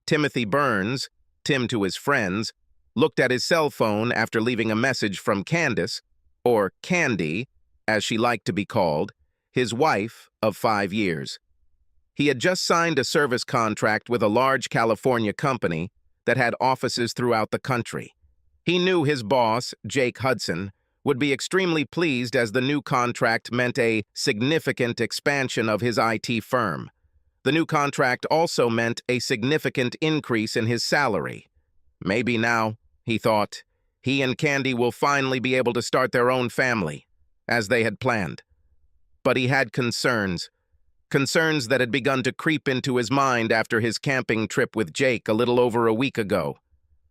Timothy Burns, Tim to his friends, looked at his cell phone after leaving a message from Candace, or Candy, as she liked to be called, his wife of 5 years. He had just signed a service contract with a large California company that had offices throughout the country. He knew his boss, Jake Hudson, would be extremely pleased as the new contract meant a significant expansion of his IT firm. The new contract also meant a significant increase in his salary. Maybe now, he thought, he and Candy will finally be able to start their own family, as they had planned. But he had concerns that had begun to creep into his mind after his camping trip with Jake a little over a week ago.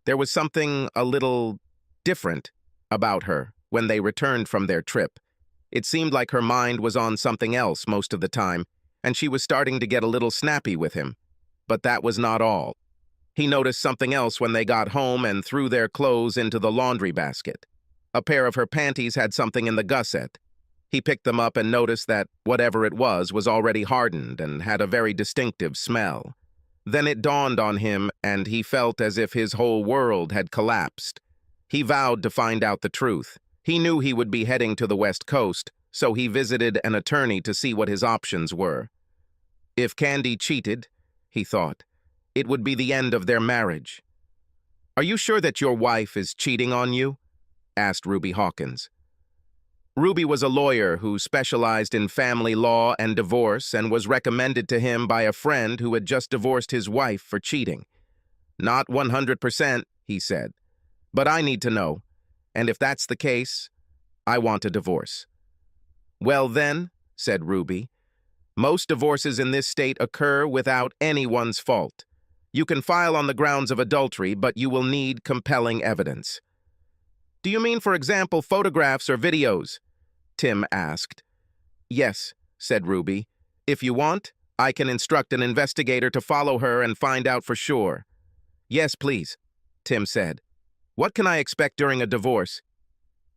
There was something a little different about her when they returned from their trip. It seemed like her mind was on something else most of the time, and she was starting to get a little snappy with him. But that was not all. He noticed something else when they got home and threw their clothes into the laundry basket. A pair of her panties had something in the gusset. He picked them up and noticed that whatever it was already hardened and had a very distinctive smell. Then it dawned on him, and he felt as if his whole world had collapsed. He vowed to find out the truth. He knew he would be heading to the West Coast, so he visited an attorney to see what his options were. If Candy cheated, he thought, it would be the end of their marriage. "Are you sure that your wife is cheating on you?" asked Ruby Hawkins. Ruby was a lawyer who specialized in family law and divorce and was recommended to him by a friend who had just divorced his wife for cheating. "Not 100%, he said, "but I need to know, and if that's the case, I want a divorce." "Well then," said Ruby, "most divorces in this state occur without anyone's fault. You can file on the grounds of adultery, but you will need compelling evidence." "Do you mean, for example, photographs or videos?" Tim asked. "Yes," said Ruby. "If you want, I can instruct an investigator to follow her and find out for sure." "Yes, please," Tim said. "What can I expect during a divorce?"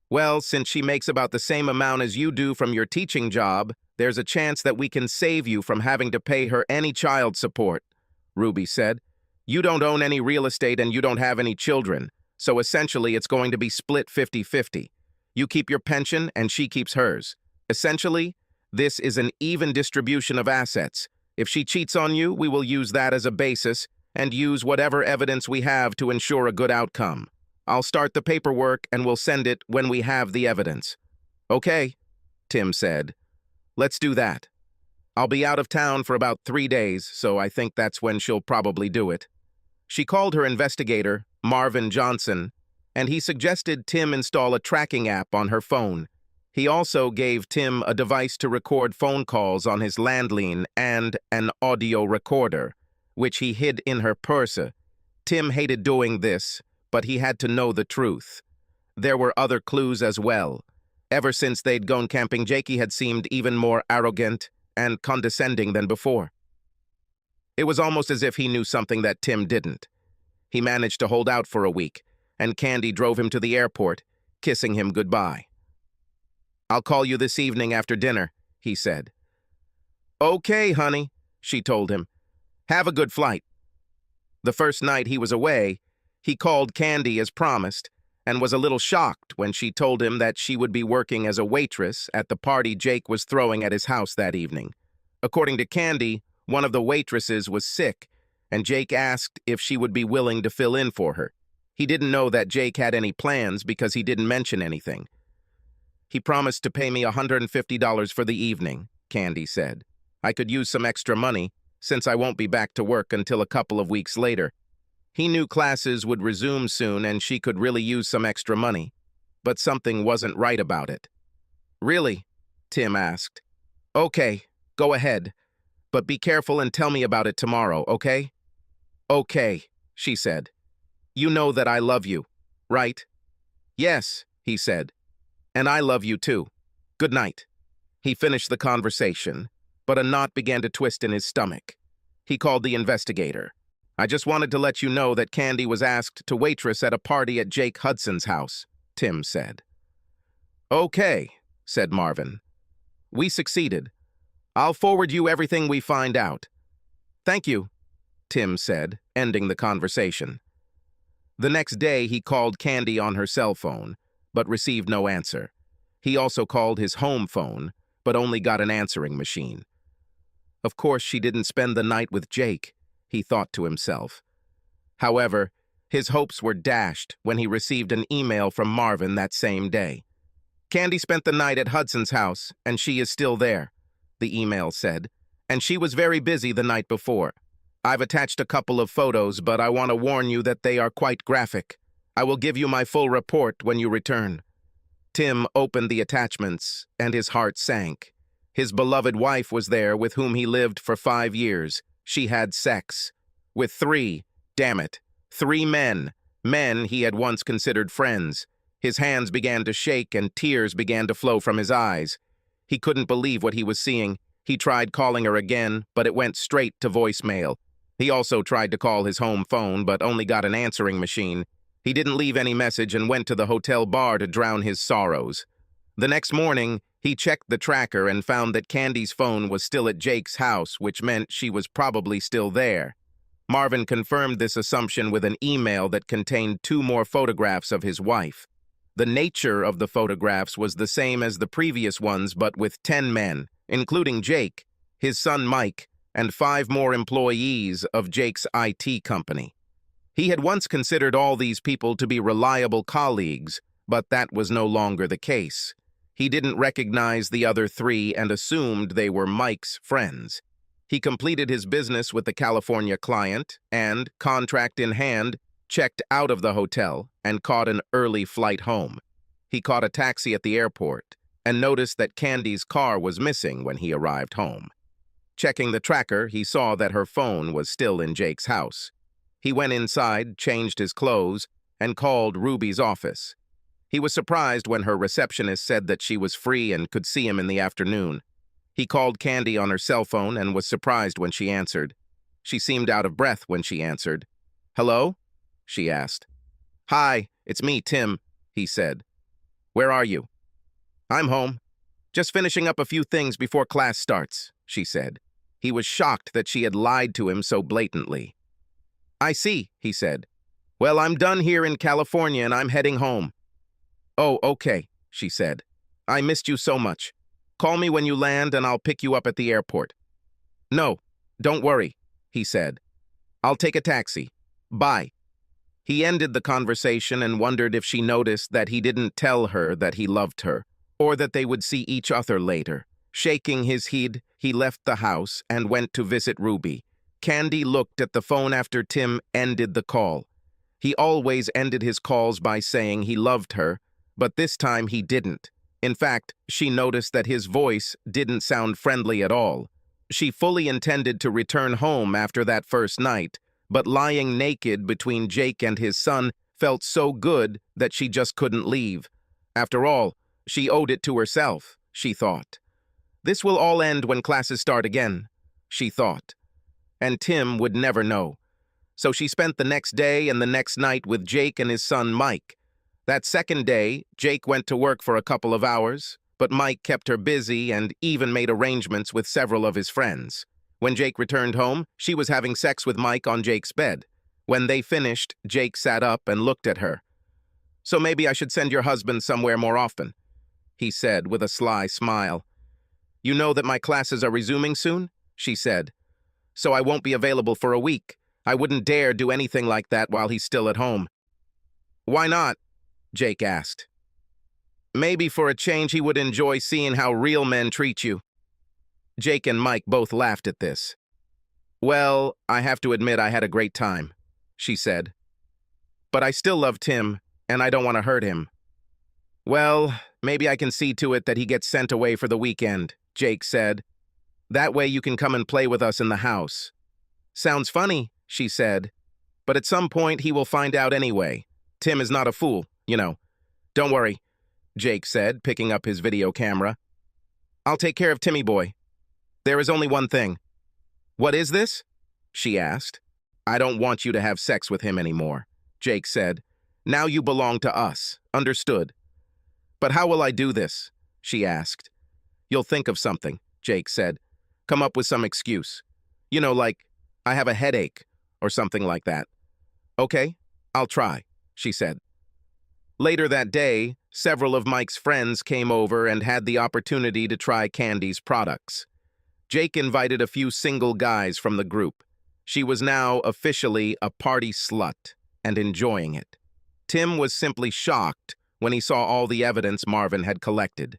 "Well, since she makes about the same amount as you do from your teaching job, there's a chance that we can save you from having to pay her any child support," Ruby said. "You don't own any real estate and you don't have any children, so essentially it's going to be split 50-50. You keep your pension and she keeps hers. Essentially, this is an even distribution of assets. If she cheats on you, we will use that as a basis and use whatever evidence we have to ensure a good outcome. I'll start the paperwork and we'll send it when we have the evidence." "Okay," Tim said. "Let's do that. I'll be out of town for about 3 days, so I think that's when she'll probably do it." She called her investigator, Marvin Johnson, and he suggested Tim install a tracking app on her phone. He also gave Tim a device to record phone calls on his landline and an audio recorder, which he hid in her purse. Tim hated doing this, but he had to know the truth. There were other clues as well. Ever since they'd gone camping, Jakey had seemed even more arrogant and condescending than before. It was almost as if he knew something that Tim didn't. He managed to hold out for a week, and Candy drove him to the airport, kissing him goodbye. "I'll call you this evening after dinner," he said. "Okay, honey," she told him. "Have a good flight." The first night he was away, he called Candy as promised, and was a little shocked when she told him that she would be working as a waitress at the party Jake was throwing at his house that evening. According to Candy, one of the waitresses was sick, and Jake asked if she would be willing to fill in for her. He didn't know that Jake had any plans because he didn't mention anything. "He promised to pay me $150 for the evening," Candy said. "I could use some extra money, since I won't be back to work until a couple of weeks later." He knew classes would resume soon and she could really use some extra money, but something wasn't right about it. "Really?" Tim asked. "Okay, go ahead, but be careful and tell me about it tomorrow, okay?" "Okay," she said. "You know that I love you, right?" "Yes," he said. "And I love you too. Good night." He finished the conversation, but a knot began to twist in his stomach. He called the investigator. "I just wanted to let you know that Candy was asked to waitress at a party at Jake Hudson's house," Tim said. "Okay," said Marvin. "We succeeded. I'll forward you everything we find out." "Thank you," Tim said, ending the conversation. The next day, he called Candy on her cell phone, but received no answer. He also called his home phone, but only got an answering machine. Of course, she didn't spend the night with Jake, he thought to himself. However, his hopes were dashed when he received an email from Marvin that same day. Candy spent the night at Hudson's house, and she is still there, the email said, and she was very busy the night before. I've attached a couple of photos, but I want to warn you that they are quite graphic. I will give you my full report when you return. Tim opened the attachments, and his heart sank. His beloved wife was there with whom he lived for 5 years. She had sex. With 3, damn it, 3 men. Men he had once considered friends. His hands began to shake and tears began to flow from his eyes. He couldn't believe what he was seeing. He tried calling her again, but it went straight to voicemail. He also tried to call his home phone, but only got an answering machine. He didn't leave any message and went to the hotel bar to drown his sorrows. The next morning, he checked the tracker and found that Candy's phone was still at Jake's house, which meant she was probably still there. Marvin confirmed this assumption with an email that contained 2 more photographs of his wife. The nature of the photographs was the same as the previous ones, but with 10 men, including Jake, his son Mike, and 5 more employees of Jake's IT company. He had once considered all these people to be reliable colleagues, but that was no longer the case. He didn't recognize the other 3 and assumed they were Mike's friends. He completed his business with the California client and, contract in hand, checked out of the hotel and caught an early flight home. He caught a taxi at the airport and noticed that Candy's car was missing when he arrived home. Checking the tracker, he saw that her phone was still in Jake's house. He went inside, changed his clothes, and called Ruby's office. He was surprised when her receptionist said that she was free and could see him in the afternoon. He called Candy on her cell phone and was surprised when she answered. She seemed out of breath when she answered. "Hello?" she asked. "Hi, it's me, Tim," he said. "Where are you?" "I'm home. Just finishing up a few things before class starts," she said. He was shocked that she had lied to him so blatantly. "I see," he said. "Well, I'm done here in California and I'm heading home." "Oh, okay," she said. "I missed you so much. Call me when you land and I'll pick you up at the airport." "No, don't worry," he said. "I'll take a taxi. Bye." He ended the conversation and wondered if she noticed that he didn't tell her that he loved her, or that they would see each other later. Shaking his head, he left the house and went to visit Ruby. Candy looked at the phone after Tim ended the call. He always ended his calls by saying he loved her, but this time he didn't. In fact, she noticed that his voice didn't sound friendly at all. She fully intended to return home after that first night, but lying naked between Jake and his son felt so good that she just couldn't leave. After all, she owed it to herself, she thought. This will all end when classes start again, she thought. And Tim would never know. So she spent the next day and the next night with Jake and his son Mike. That second day, Jake went to work for a couple of hours, but Mike kept her busy and even made arrangements with several of his friends. When Jake returned home, she was having sex with Mike on Jake's bed. When they finished, Jake sat up and looked at her. "So maybe I should send your husband somewhere more often," he said with a sly smile. "You know that my classes are resuming soon?" she said. "So I won't be available for a week. I wouldn't dare do anything like that while he's still at home." "Why not?" Jake asked. "Maybe for a change he would enjoy seeing how real men treat you." Jake and Mike both laughed at this. "Well, I have to admit I had a great time," she said. "But I still love Tim, and I don't want to hurt him." "Well, maybe I can see to it that he gets sent away for the weekend," Jake said. "That way you can come and play with us in the house." "Sounds funny," she said. "But at some point he will find out anyway. Tim is not a fool, you know." "Don't worry," Jake said, picking up his video camera. "I'll take care of Timmy boy. There is only one thing." "What is this?" she asked. "I don't want you to have sex with him anymore," Jake said. "Now you belong to us. Understood?" "But how will I do this?" she asked. "You'll think of something," Jake said. "Come up with some excuse. You know, like, I have a headache, or something like that. Okay, I'll try, she said. Later that day, several of Mike's friends came over and had the opportunity to try Candy's products. Jake invited a few single guys from the group. She was now officially a party slut and enjoying it. Tim was simply shocked when he saw all the evidence Marvin had collected.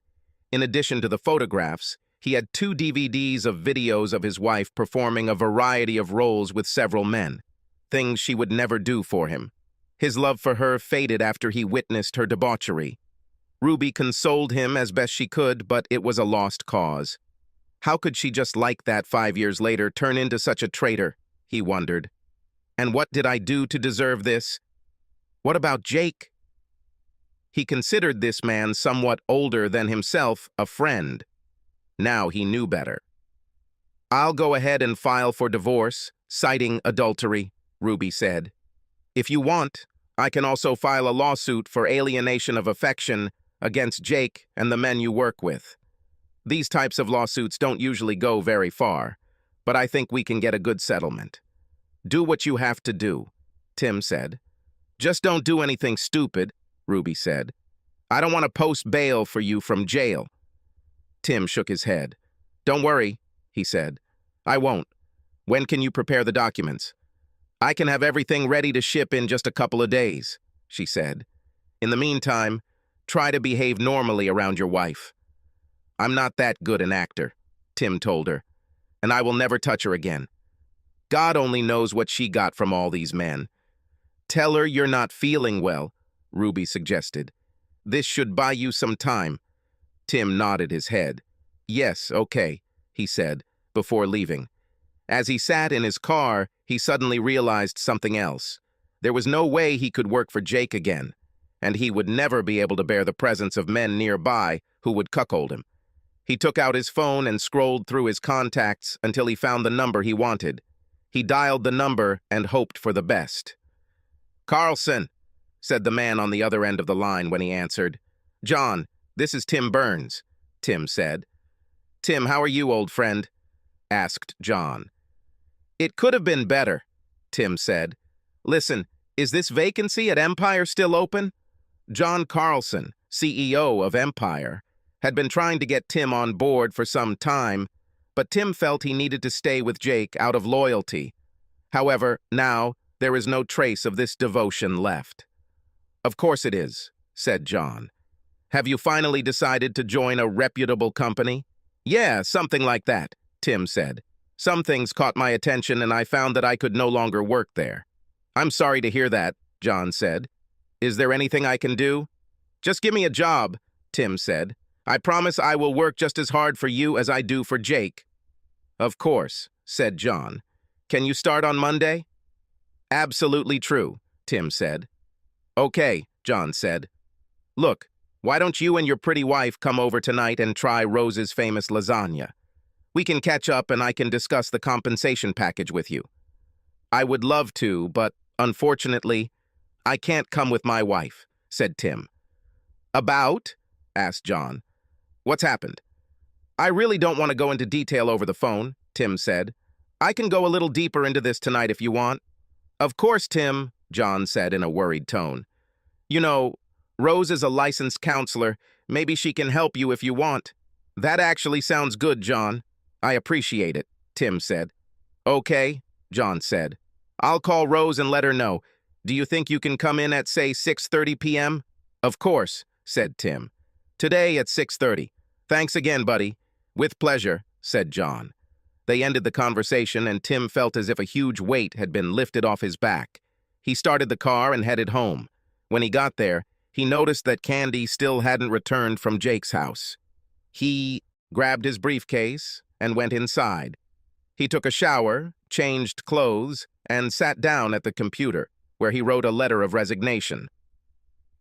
In addition to the photographs, he had 2 DVDs of videos of his wife performing a variety of roles with several men, things she would never do for him. His love for her faded after he witnessed her debauchery. Ruby consoled him as best she could, but it was a lost cause. How could she just like that 5 years later turn into such a traitor, he wondered. And what did I do to deserve this? What about Jake? He considered this man somewhat older than himself a friend. Now he knew better. I'll go ahead and file for divorce, citing adultery, Ruby said. If you want, I can also file a lawsuit for alienation of affection against Jake and the men you work with. These types of lawsuits don't usually go very far, but I think we can get a good settlement. Do what you have to do, Tim said. Just don't do anything stupid, Ruby said. I don't want to post bail for you from jail. Tim shook his head. Don't worry, he said. I won't. When can you prepare the documents? I can have everything ready to ship in just a couple of days, she said. In the meantime, try to behave normally around your wife. I'm not that good an actor, Tim told her, and I will never touch her again. God only knows what she got from all these men. Tell her you're not feeling well, Ruby suggested. This should buy you some time. Tim nodded his head. Yes, okay, he said, before leaving. As he sat in his car, he suddenly realized something else. There was no way he could work for Jake again, and he would never be able to bear the presence of men nearby who would cuckold him. He took out his phone and scrolled through his contacts until he found the number he wanted. He dialed the number and hoped for the best. Carlson, said the man on the other end of the line when he answered. John, this is Tim Burns, Tim said. Tim, how are you, old friend? Asked John. It could have been better, Tim said. Listen, is this vacancy at Empire still open? John Carlson, CEO of Empire, had been trying to get Tim on board for some time, but Tim felt he needed to stay with Jake out of loyalty. However, now there is no trace of this devotion left. Of course it is, said John. Have you finally decided to join a reputable company? Yeah, something like that, Tim said. Some things caught my attention and I found that I could no longer work there. I'm sorry to hear that, John said. Is there anything I can do? Just give me a job, Tim said. I promise I will work just as hard for you as I do for Jake. Of course, said John. Can you start on Monday? Absolutely true, Tim said. Okay, John said. Look, why don't you and your pretty wife come over tonight and try Rose's famous lasagna? We can catch up and I can discuss the compensation package with you. I would love to, but unfortunately, I can't come with my wife, said Tim. About? Asked John. What's happened? I really don't want to go into detail over the phone, Tim said. I can go a little deeper into this tonight if you want. Of course, Tim, John said in a worried tone. You know, Rose is a licensed counselor. Maybe she can help you if you want. That actually sounds good, John. I appreciate it, Tim said. Okay, John said. I'll call Rose and let her know. Do you think you can come in at, say, 6:30 p.m.? Of course, said Tim. Today at 6:30. Thanks again, buddy. With pleasure, said John. They ended the conversation and Tim felt as if a huge weight had been lifted off his back. He started the car and headed home. When he got there, he noticed that Candy still hadn't returned from Jake's house. He grabbed his briefcase and went inside. He took a shower, changed clothes, and sat down at the computer, where he wrote a letter of resignation.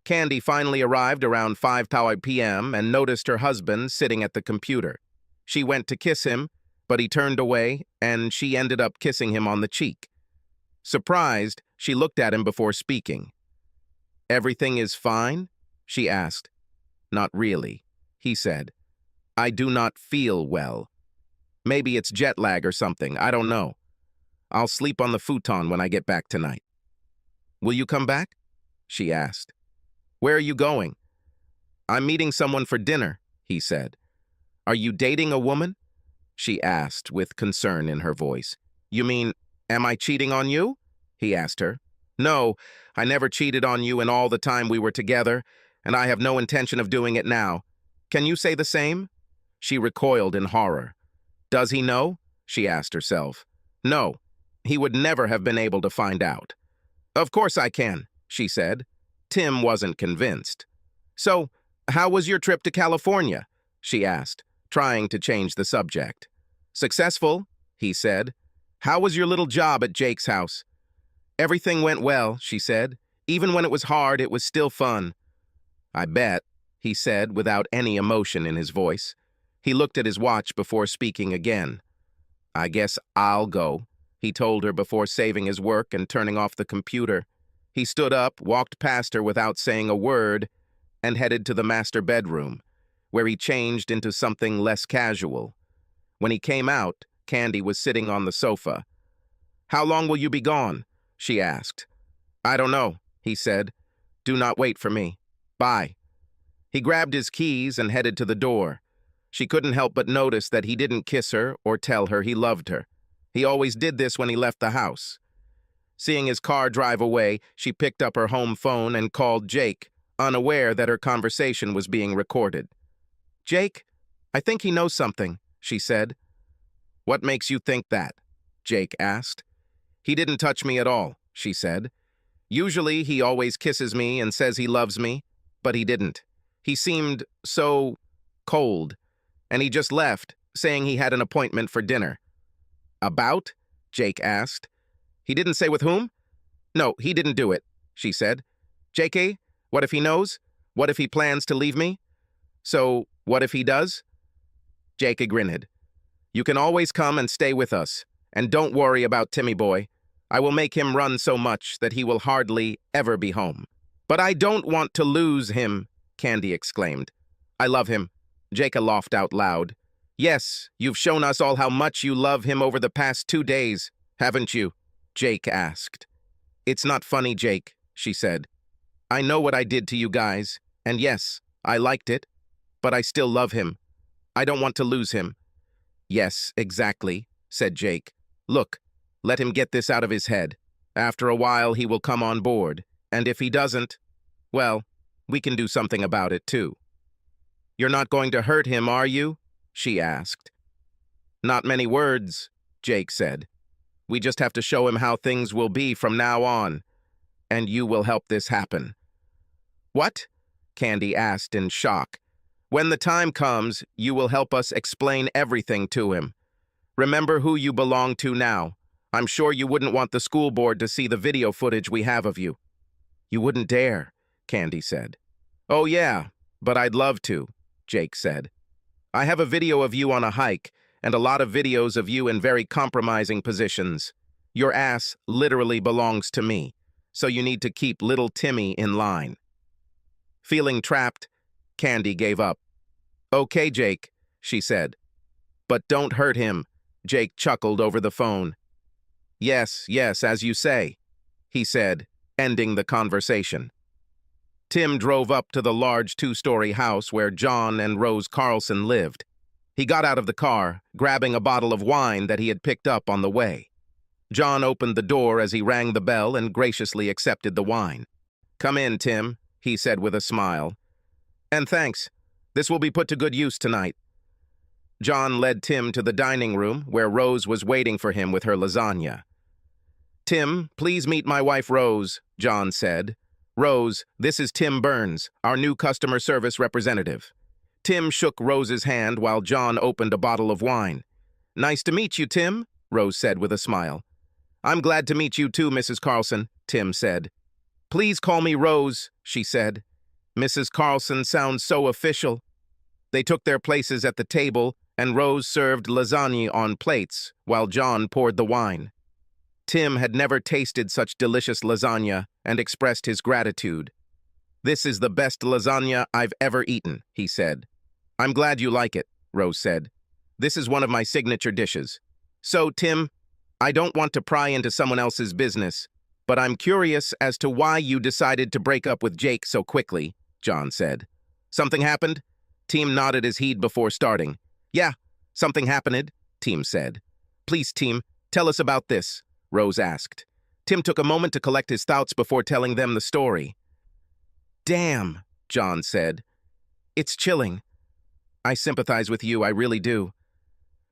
Candy finally arrived around 5 p.m. and noticed her husband sitting at the computer. She went to kiss him, but he turned away, and she ended up kissing him on the cheek. Surprised, she looked at him before speaking. Everything is fine? She asked. Not really, he said. I do not feel well. Maybe it's jet lag or something, I don't know. I'll sleep on the futon when I get back tonight." "Will you come back?" she asked. "Where are you going?" "I'm meeting someone for dinner," he said. "Are you dating a woman?" she asked with concern in her voice. "You mean, am I cheating on you?" he asked her. "No, I never cheated on you in all the time we were together, and I have no intention of doing it now. Can you say the same?" She recoiled in horror. "Does he know?" she asked herself. "No, he would never have been able to find out." "Of course I can," she said. Tim wasn't convinced. "So, how was your trip to California?" she asked, trying to change the subject. "Successful," he said. "How was your little job at Jake's house?" "Everything went well," she said. "Even when it was hard, it was still fun." "I bet," he said without any emotion in his voice. He looked at his watch before speaking again. "I guess I'll go," he told her before saving his work and turning off the computer. He stood up, walked past her without saying a word, and headed to the master bedroom, where he changed into something less casual. When he came out, Candy was sitting on the sofa. "How long will you be gone?" she asked. "I don't know," he said. "Do not wait for me. Bye." He grabbed his keys and headed to the door. She couldn't help but notice that he didn't kiss her or tell her he loved her. He always did this when he left the house. Seeing his car drive away, she picked up her home phone and called Jake, unaware that her conversation was being recorded. "Jake, I think he knows something," she said. "What makes you think that?" Jake asked. "He didn't touch me at all," she said. "Usually he always kisses me and says he loves me, but he didn't. He seemed so cold, and he just left, saying he had an appointment for dinner." "About?" Jake asked. "He didn't say with whom?" "No, he didn't do it," she said. "JK, what if he knows? What if he plans to leave me?" "So, what if he does?" Jake grinned. "You can always come and stay with us, and don't worry about Timmy boy. I will make him run so much that he will hardly ever be home." "But I don't want to lose him," Candy exclaimed. "I love him," Jake laughed out loud. "Yes, you've shown us all how much you love him over the past 2 days, haven't you?" Jake asked. "It's not funny, Jake," she said. "I know what I did to you guys, and yes, I liked it, but I still love him. I don't want to lose him." "Yes, exactly," said Jake. "Look, let him get this out of his head. After a while, he will come on board, and if he doesn't, well, we can do something about it, too." "You're not going to hurt him, are you?" she asked. "Not many words," Jake said. "We just have to show him how things will be from now on, and you will help this happen." "What?" Candy asked in shock. "When the time comes, you will help us explain everything to him. Remember who you belong to now. I'm sure you wouldn't want the school board to see the video footage we have of you." "You wouldn't dare," Candy said. "Oh yeah, but I'd love to," Jake said. "I have a video of you on a hike, and a lot of videos of you in very compromising positions. Your ass literally belongs to me, so you need to keep little Timmy in line." Feeling trapped, Candy gave up. "Okay, Jake," she said. "But don't hurt him," Jake chuckled over the phone. "Yes, yes, as you say," he said, ending the conversation. Tim drove up to the large 2-story house where John and Rose Carlson lived. He got out of the car, grabbing a bottle of wine that he had picked up on the way. John opened the door as he rang the bell and graciously accepted the wine. "Come in, Tim," he said with a smile. "And thanks. This will be put to good use tonight." John led Tim to the dining room, where Rose was waiting for him with her lasagna. "Tim, please meet my wife Rose," John said. "Rose, this is Tim Burns, our new customer service representative." Tim shook Rose's hand while John opened a bottle of wine. "Nice to meet you, Tim," Rose said with a smile. "I'm glad to meet you too, Mrs. Carlson," Tim said. "Please call me Rose," she said. "Mrs. Carlson sounds so official." They took their places at the table, and Rose served lasagna on plates, while John poured the wine. Tim had never tasted such delicious lasagna and expressed his gratitude. "This is the best lasagna I've ever eaten," he said. "I'm glad you like it," Rose said. "This is one of my signature dishes. So, Tim, I don't want to pry into someone else's business, but I'm curious as to why you decided to break up with Jake so quickly, John said. Something happened? Tim nodded his head before starting. Yeah, something happened, Tim said. Please, Tim, tell us about this, Rose asked. Tim took a moment to collect his thoughts before telling them the story. Damn, John said. It's chilling. I sympathize with you, I really do.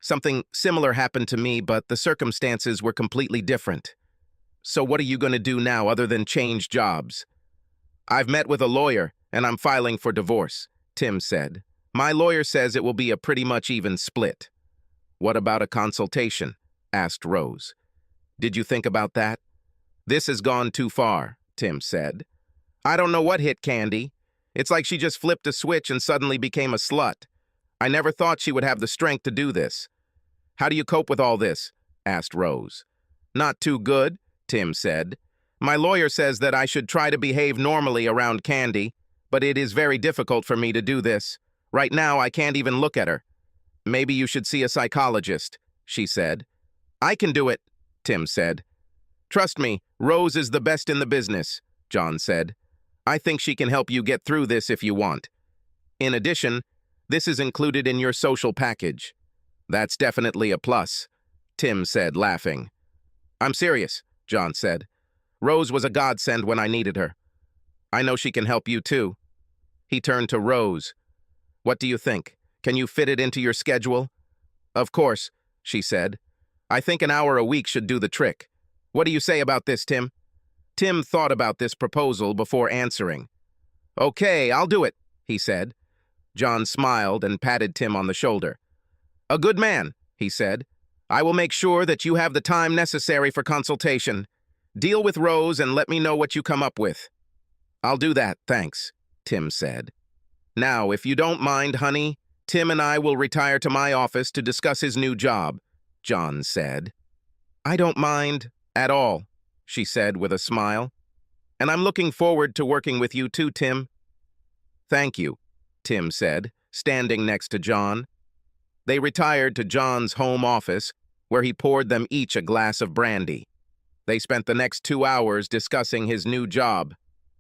Something similar happened to me, but the circumstances were completely different. So what are you going to do now other than change jobs? I've met with a lawyer, and I'm filing for divorce, Tim said. My lawyer says it will be a pretty much even split. What about a consultation? Asked Rose. Did you think about that? This has gone too far, Tim said. I don't know what hit Candy. It's like she just flipped a switch and suddenly became a slut. I never thought she would have the strength to do this. How do you cope with all this? Asked Rose. Not too good, Tim said. My lawyer says that I should try to behave normally around Candy, but it is very difficult for me to do this. Right now, I can't even look at her. Maybe you should see a psychologist, she said. I can do it, Tim said. Trust me, Rose is the best in the business, John said. I think she can help you get through this if you want. In addition, this is included in your social package. That's definitely a plus, Tim said, laughing. I'm serious, John said. Rose was a godsend when I needed her. I know she can help you too. He turned to Rose. What do you think? Can you fit it into your schedule? Of course, she said. I think an hour a week should do the trick. What do you say about this, Tim? Tim thought about this proposal before answering. Okay, I'll do it, he said. John smiled and patted Tim on the shoulder. A good man, he said. I will make sure that you have the time necessary for consultation. Deal with Rose and let me know what you come up with. I'll do that, thanks, Tim said. Now, if you don't mind, honey, Tim and I will retire to my office to discuss his new job, John said. I don't mind at all, she said with a smile. And I'm looking forward to working with you too, Tim. Thank you, Tim said, standing next to John. They retired to John's home office, where he poured them each a glass of brandy. They spent the next 2 hours discussing his new job.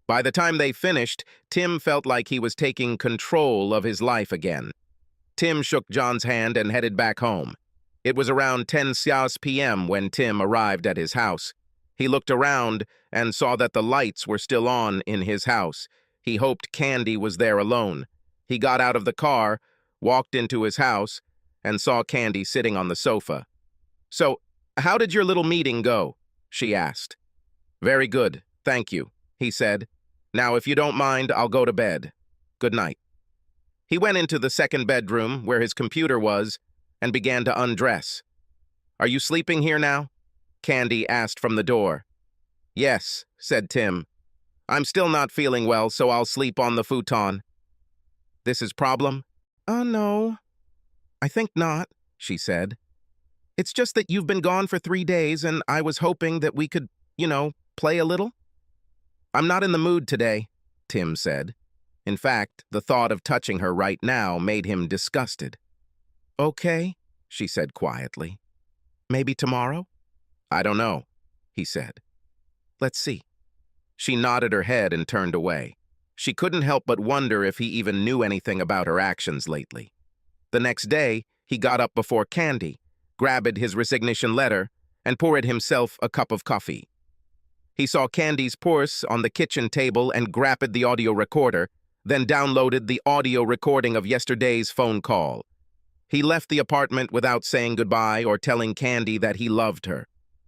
By the time they finished, Tim felt like he was taking control of his life again. Tim shook John's hand and headed back home. It was around 10 p.m. when Tim arrived at his house. He looked around and saw that the lights were still on in his house. He hoped Candy was there alone. He got out of the car, walked into his house, and saw Candy sitting on the sofa. So, how did your little meeting go? She asked. Very good, thank you, he said. Now, if you don't mind, I'll go to bed. Good night. He went into the second bedroom, where his computer was, and began to undress. Are you sleeping here now? Candy asked from the door. Yes, said Tim. I'm still not feeling well, so I'll sleep on the futon. This is problem? No. I think not, she said. It's just that you've been gone for 3 days, and I was hoping that we could, play a little. I'm not in the mood today, Tim said. In fact, the thought of touching her right now made him disgusted. Okay, she said quietly. Maybe tomorrow? I don't know, he said. Let's see. She nodded her head and turned away. She couldn't help but wonder if he even knew anything about her actions lately. The next day, he got up before Candy, grabbed his resignation letter, and poured himself a cup of coffee. He saw Candy's purse on the kitchen table and grabbed the audio recorder, then downloaded the audio recording of yesterday's phone call. He left the apartment without saying goodbye or telling Candy that he loved her.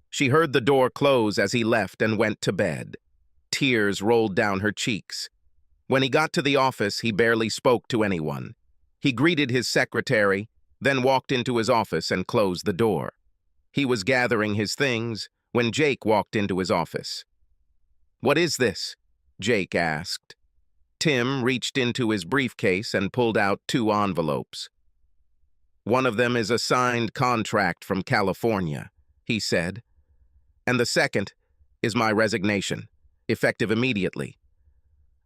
She heard the door close as he left and went to bed. Tears rolled down her cheeks. When he got to the office, he barely spoke to anyone. He greeted his secretary, then walked into his office and closed the door. He was gathering his things when Jake walked into his office. What is this? Jake asked. Tim reached into his briefcase and pulled out 2 envelopes. One of them is a signed contract from California, he said. And the second is my resignation, effective immediately.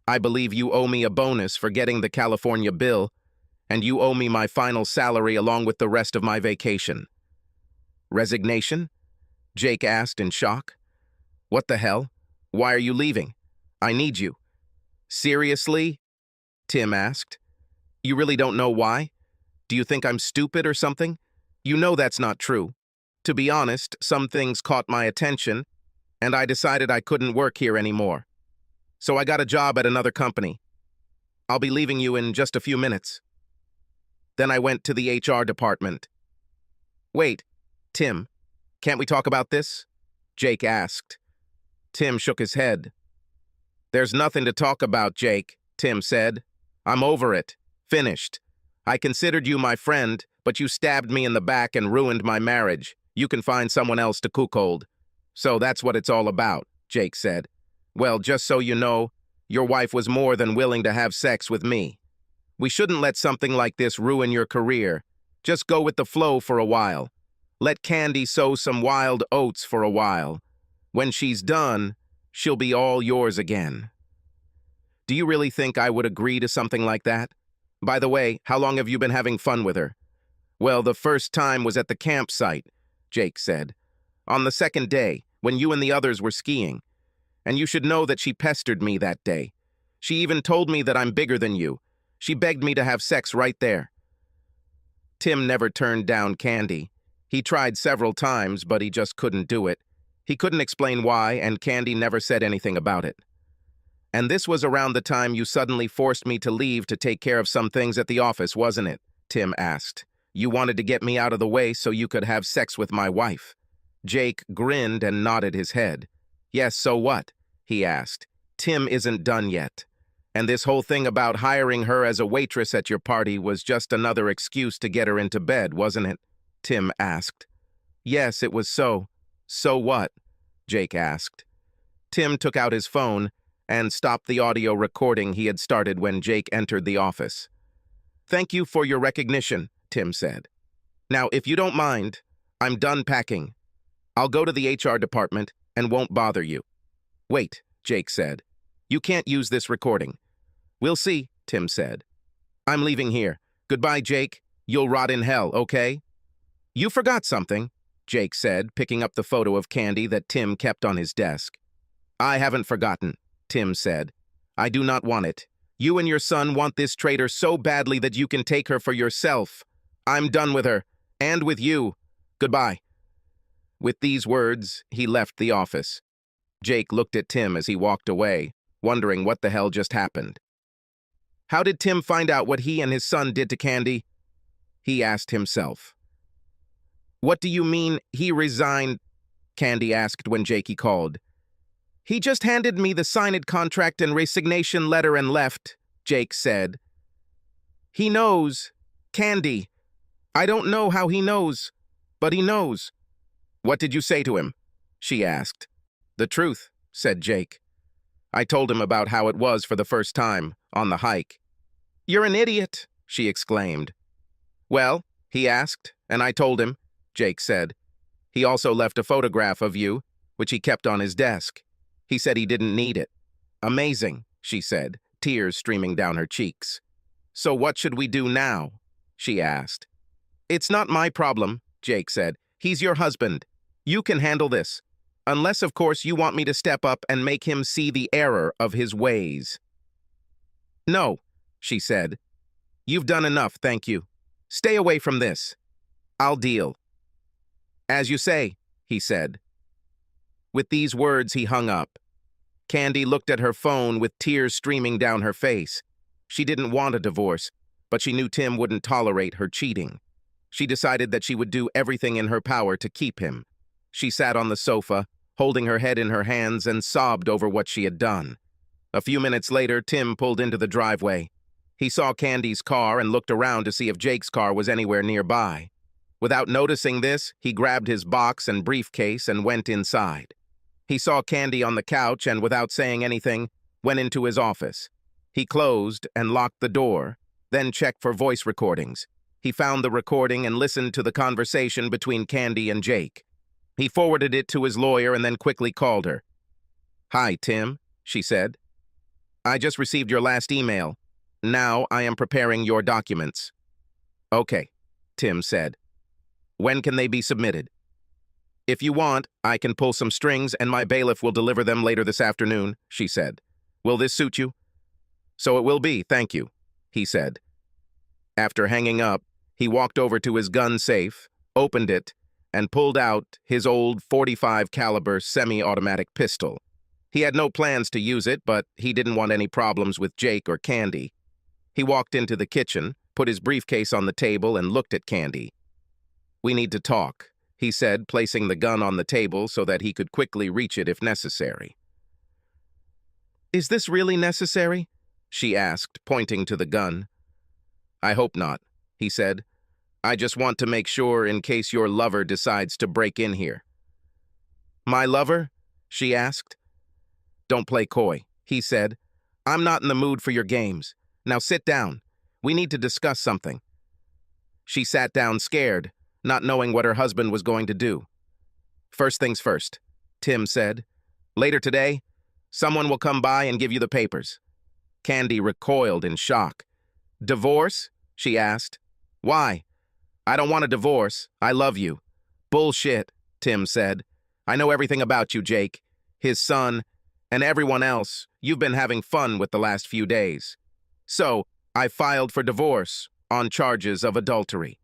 I believe you owe me a bonus for getting the California bill, and you owe me my final salary along with the rest of my vacation. Resignation? Jake asked in shock. What the hell? Why are you leaving? I need you. Seriously? Tim asked. You really don't know why? Do you think I'm stupid or something? You know that's not true. To be honest, some things caught my attention, and I decided I couldn't work here anymore. So I got a job at another company. I'll be leaving you in just a few minutes. Then I went to the HR department. Wait, Tim, can't we talk about this? Jake asked. Tim shook his head. There's nothing to talk about, Jake, Tim said. I'm over it. Finished. I considered you my friend, but you stabbed me in the back and ruined my marriage. You can find someone else to cuckold. So that's what it's all about, Jake said. Well, just so you know, your wife was more than willing to have sex with me. We shouldn't let something like this ruin your career. Just go with the flow for a while. Let Candy sow some wild oats for a while. When she's done, she'll be all yours again. Do you really think I would agree to something like that? By the way, how long have you been having fun with her? Well, the first time was at the campsite, Jake said. On the second day, when you and the others were skiing. And you should know that she pestered me that day. She even told me that I'm bigger than you. She begged me to have sex right there. Tim never turned down Candy. He tried several times, but he just couldn't do it. He couldn't explain why, and Candy never said anything about it. And this was around the time you suddenly forced me to leave to take care of some things at the office, wasn't it? Tim asked. You wanted to get me out of the way so you could have sex with my wife. Jake grinned and nodded his head. Yes, so what? He asked. Tim isn't done yet. And this whole thing about hiring her as a waitress at your party was just another excuse to get her into bed, wasn't it? Tim asked. Yes, it was so. So what? Jake asked. Tim took out his phone and stopped the audio recording he had started when Jake entered the office. Thank you for your recognition, Tim said. Now, if you don't mind, I'm done packing. I'll go to the HR department and won't bother you. Wait, Jake said. You can't use this recording. We'll see, Tim said. I'm leaving here. Goodbye, Jake. You'll rot in hell, okay? You forgot something, Jake said, picking up the photo of Candy that Tim kept on his desk. I haven't forgotten, Tim said. I do not want it. You and your son want this traitor so badly that you can take her for yourself. I'm done with her, and with you. Goodbye. With these words, he left the office. Jake looked at Tim as he walked away, wondering what the hell just happened. How did Tim find out what he and his son did to Candy? He asked himself. What do you mean, he resigned? Candy asked when Jakey called. He just handed me the signed contract and resignation letter and left, Jake said. He knows. Candy. I don't know how he knows, but he knows. What did you say to him? She asked. The truth, said Jake. I told him about how it was for the first time, on the hike. You're an idiot, she exclaimed. Well, he asked, and I told him, Jake said. He also left a photograph of you, which he kept on his desk. He said he didn't need it. Amazing, she said, tears streaming down her cheeks. So what should we do now? She asked. It's not my problem, Jake said. He's your husband. You can handle this. Unless, of course, you want me to step up and make him see the error of his ways. No, she said. You've done enough, thank you. Stay away from this. I'll deal. As you say, he said. With these words, he hung up. Candy looked at her phone with tears streaming down her face. She didn't want a divorce, but she knew Tim wouldn't tolerate her cheating. She decided that she would do everything in her power to keep him. She sat on the sofa, holding her head in her hands, and sobbed over what she had done. A few minutes later, Tim pulled into the driveway. He saw Candy's car and looked around to see if Jake's car was anywhere nearby. Without noticing this, he grabbed his box and briefcase and went inside. He saw Candy on the couch and, without saying anything, went into his office. He closed and locked the door, then checked for voice recordings. He found the recording and listened to the conversation between Candy and Jake. He forwarded it to his lawyer and then quickly called her. Hi, Tim, she said. I just received your last email. Now I am preparing your documents. Okay, Tim said. When can they be submitted? If you want, I can pull some strings and my bailiff will deliver them later this afternoon, she said. Will this suit you? So it will be, thank you, he said. After hanging up, he walked over to his gun safe, opened it, and pulled out his old .45 caliber semi-automatic pistol. He had no plans to use it, but he didn't want any problems with Jake or Candy. He walked into the kitchen, put his briefcase on the table, and looked at Candy. "We need to talk," he said, placing the gun on the table so that he could quickly reach it if necessary. "Is this really necessary?" she asked, pointing to the gun. "I hope not," he said. "I just want to make sure in case your lover decides to break in here." "My lover?" she asked. "Don't play coy," he said. "I'm not in the mood for your games. Now sit down. We need to discuss something." She sat down scared, not knowing what her husband was going to do. "First things first," Tim said. "Later today, someone will come by and give you the papers." Candy recoiled in shock. "Divorce?" she asked. "Why?" "I don't want a divorce. I love you." "Bullshit," Tim said. "I know everything about you, Jake, his son, and everyone else. You've been having fun with the last few days. So, I filed for divorce on charges of adultery."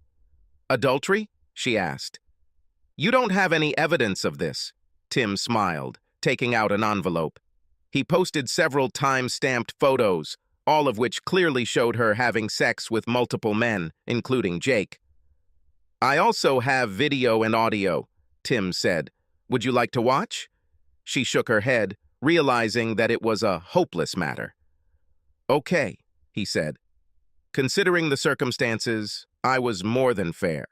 "Adultery?" she asked. "You don't have any evidence of this," Tim smiled, taking out an envelope. He posted several time-stamped photos, all of which clearly showed her having sex with multiple men, including Jake. "I also have video and audio," Tim said. "Would you like to watch?" She shook her head, realizing that it was a hopeless matter. "Okay," he said. "Considering the circumstances, I was more than fair.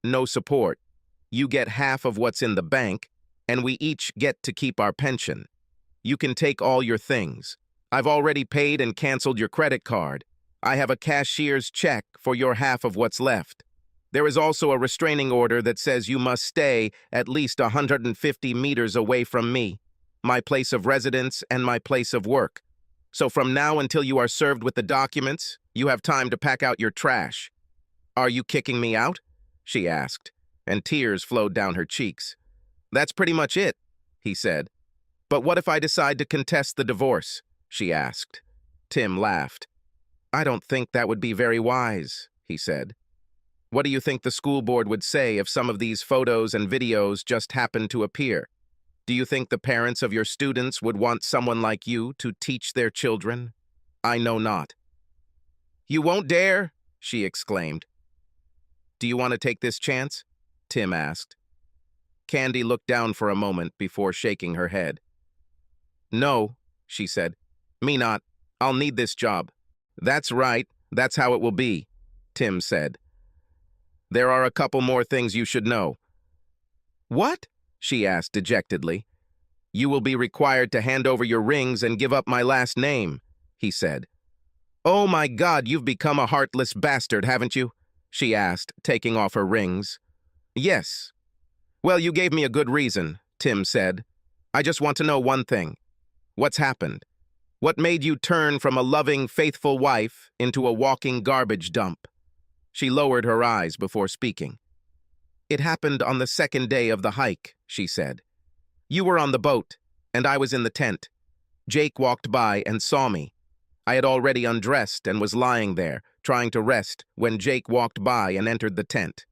No support. You get half of what's in the bank, and we each get to keep our pension. You can take all your things. I've already paid and canceled your credit card. I have a cashier's check for your half of what's left. There is also a restraining order that says you must stay at least 150 meters away from me, my place of residence and my place of work. So from now until you are served with the documents, you have time to pack out your trash." "Are you kicking me out?" she asked, and tears flowed down her cheeks. "That's pretty much it," he said. "But what if I decide to contest the divorce?" she asked. Tim laughed. "I don't think that would be very wise," he said. "What do you think the school board would say if some of these photos and videos just happened to appear? Do you think the parents of your students would want someone like you to teach their children? I know not." "You won't dare!" she exclaimed. "Do you want to take this chance?" Tim asked. Candy looked down for a moment before shaking her head. "No," she said. "Me not. I'll need this job." "That's right. That's how it will be," Tim said. "There are a couple more things you should know." "What?" she asked dejectedly. "You will be required to hand over your rings and give up my last name," he said. "Oh my God, you've become a heartless bastard, haven't you?" she asked, taking off her rings. "Yes." "Well, you gave me a good reason," Tim said. "I just want to know one thing. What's happened? What made you turn from a loving, faithful wife into a walking garbage dump?" She lowered her eyes before speaking. "It happened on the second day of the hike," she said. "You were on the boat, and I was in the tent. Jake walked by and saw me. I had already undressed and was lying there, trying to rest, when Jake walked by and entered the tent.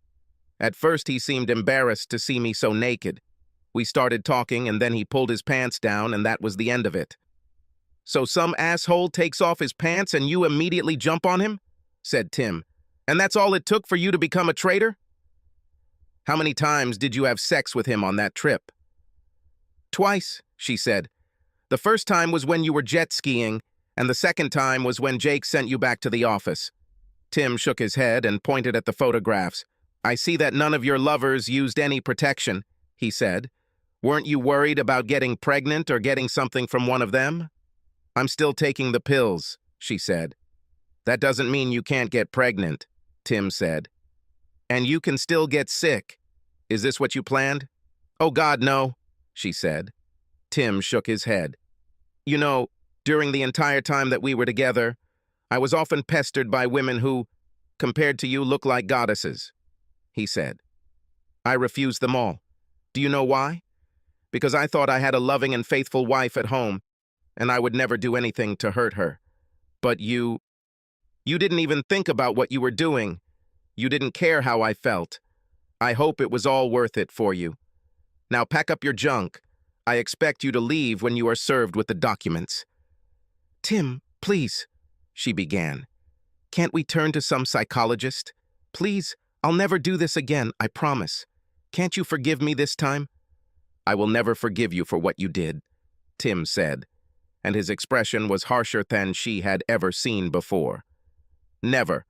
At first he seemed embarrassed to see me so naked. We started talking and then he pulled his pants down and that was the end of it." "So some asshole takes off his pants and you immediately jump on him?" said Tim. "And that's all it took for you to become a traitor?" "How many times did you have sex with him on that trip?" "Twice," she said. "The first time was when you were jet skiing, and the second time was when Jake sent you back to the office." Tim shook his head and pointed at the photographs. "I see that none of your lovers used any protection," he said. "Weren't you worried about getting pregnant or getting something from one of them?" "I'm still taking the pills," she said. "That doesn't mean you can't get pregnant," Tim said. "And you can still get sick. Is this what you planned?" "Oh God, no," she said. Tim shook his head. "You know, during the entire time that we were together, I was often pestered by women who, compared to you, look like goddesses," he said. "I refused them all. Do you know why? Because I thought I had a loving and faithful wife at home, and I would never do anything to hurt her. But you didn't even think about what you were doing. You didn't care how I felt. I hope it was all worth it for you. Now pack up your junk. I expect you to leave when you are served with the documents." "Tim, please," she began. "Can't we turn to some psychologist? Please, I'll never do this again, I promise. Can't you forgive me this time?" "I will never forgive you for what you did," Tim said, and his expression was harsher than she had ever seen before. "Never.